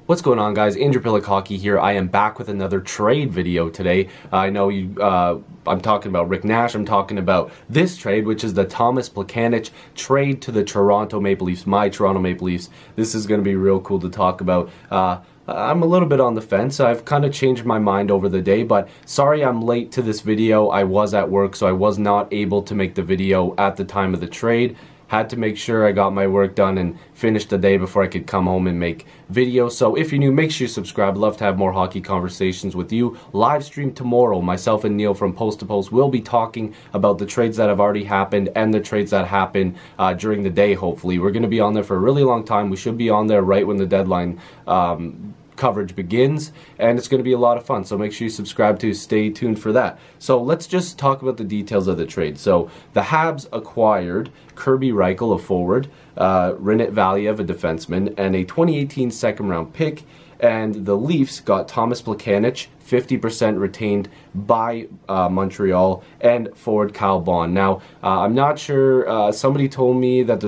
What's going on, guys? Andrew Piluk Hockey here. I am back with another trade video today. I know I'm talking about Rick Nash. I'm talking about this trade, which is the Thomas Plekanec trade to the Toronto Maple Leafs, my Toronto Maple Leafs. This is going to be real cool to talk about. I'm a little bit on the fence. I've kind of changed my mind over the day, but sorry I'm late to this video. I was at work, so I was not able to make the video at the time of the trade. Had to make sure I got my work done and finished the day before I could come home and make videos. So if you're new, make sure you subscribe. Love to have more hockey conversations with you. Live stream tomorrow. Myself and Neil from Post to Post will be talking about the trades that have already happened and the trades that happen during the day, hopefully. We're going to be on there for a really long time. We should be on there right when the deadline coverage begins, and it's going to be a lot of fun, so make sure you subscribe to stay tuned for that. So let's just talk about the details of the trade. So the Habs acquired Kirby Reichel, a forward, Rinat Valiev, a defenseman, and a 2018 second round pick, and the Leafs got Thomas Plekanec, 50% retained by Montreal, and forward Kyle Bond. Now I'm not sure, somebody told me that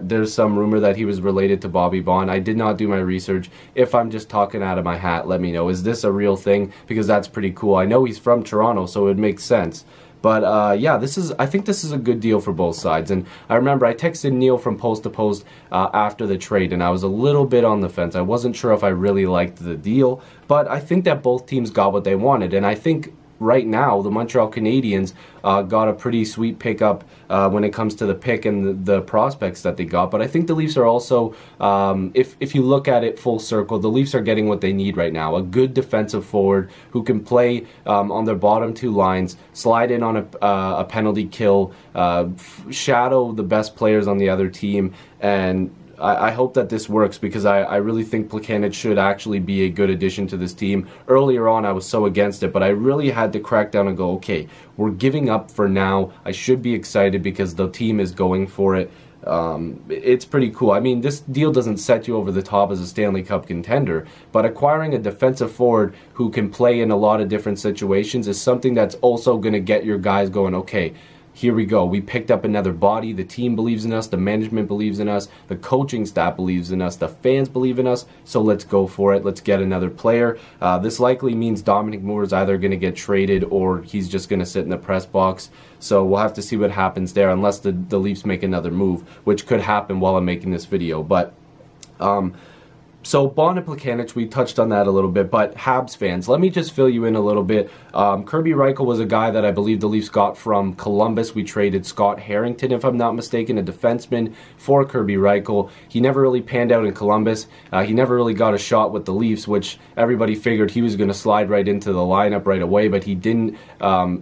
there's some rumor that he was related to Bobby Bond. I did not do my research. If I'm just talking out of my hat, let me know. Is this a real thing? Because that's pretty cool. I know he's from Toronto, so it makes sense. But yeah, I think this is a good deal for both sides. And I remember I texted Neil from Post to Post after the trade, and I was a little bit on the fence. I wasn't sure if I really liked the deal, but I think that both teams got what they wanted. And I think right now the Montreal Canadiens got a pretty sweet pickup when it comes to the pick and the prospects that they got. But I think the Leafs are also, if you look at it full circle, the Leafs are getting what they need right now. A good defensive forward who can play on their bottom two lines, slide in on a penalty kill, shadow the best players on the other team, and I hope that this works, because I really think Plekanec should actually be a good addition to this team. Earlier on, I was so against it, but I really had to crack down and go, okay, we're giving up for now. I should be excited because the team is going for it. It's pretty cool. I mean, this deal doesn't set you over the top as a Stanley Cup contender, but acquiring a defensive forward who can play in a lot of different situations is something that's also going to get your guys going, okay, here we go. We picked up another body. The team believes in us. The management believes in us. The coaching staff believes in us. The fans believe in us. So let's go for it. Let's get another player. This likely means Dominic Moore is either going to get traded or he's just going to sit in the press box. So we'll have to see what happens there, unless the Leafs make another move, which could happen while I'm making this video. But so Bond and Plekanec, we touched on that a little bit, but Habs fans, let me just fill you in a little bit. Kirby Reichel was a guy that I believe the Leafs got from Columbus. We traded Scott Harrington, if I'm not mistaken, a defenseman, for Kirby Reichel. He never really panned out in Columbus. He never really got a shot with the Leafs, which everybody figured he was going to slide right into the lineup right away, but he didn't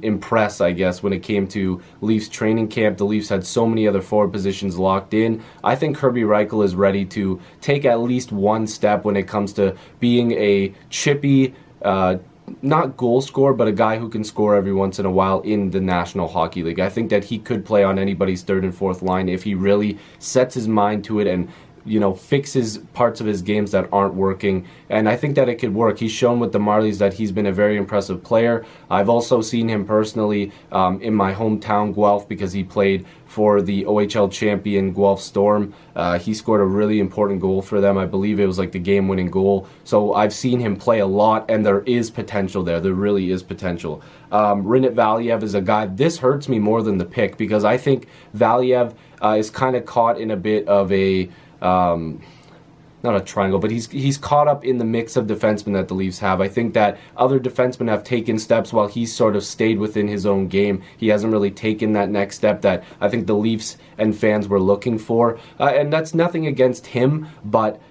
impress, I guess, when it came to Leafs training camp. The Leafs had so many other forward positions locked in. I think Kirby Reichel is ready to take at least one step when it comes to being a chippy, not goal scorer, but a guy who can score every once in a while in the National Hockey League. I think that he could play on anybody's third and fourth line if he really sets his mind to it and, you know, fixes parts of his games that aren't working. And I think that it could work. He's shown with the Marlies that he's been a very impressive player. I've also seen him personally in my hometown, Guelph, because he played for the OHL champion Guelph Storm. He scored a really important goal for them. I believe it was like the game-winning goal. So I've seen him play a lot, and there is potential there. There really is potential. Rinat Valiev is a guy, this hurts me more than the pick, because I think Valiev is kind of caught in a bit of a not a triangle, but he's caught up in the mix of defensemen that the Leafs have. I think that other defensemen have taken steps while he's sort of stayed within his own game. He hasn't really taken that next step that I think the Leafs and fans were looking for. And that's nothing against him, but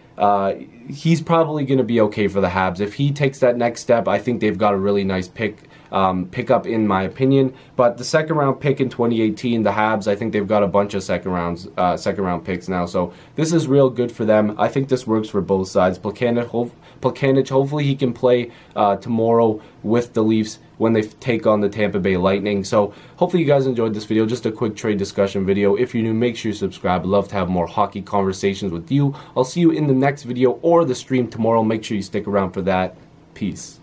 he's probably going to be okay for the Habs. If he takes that next step, I think they've got a really nice pickup in my opinion. But the second round pick in 2018, the Habs, I think they've got a bunch of second round picks now. So this is real good for them. I think this works for both sides. Plekanec, hopefully he can play tomorrow with the Leafs when they take on the Tampa Bay Lightning. So hopefully you guys enjoyed this video. Just a quick trade discussion video. If you're new, make sure you subscribe. I'd love to have more hockey conversations with you. I'll see you in the next video or the stream tomorrow. Make sure you stick around for that. Peace.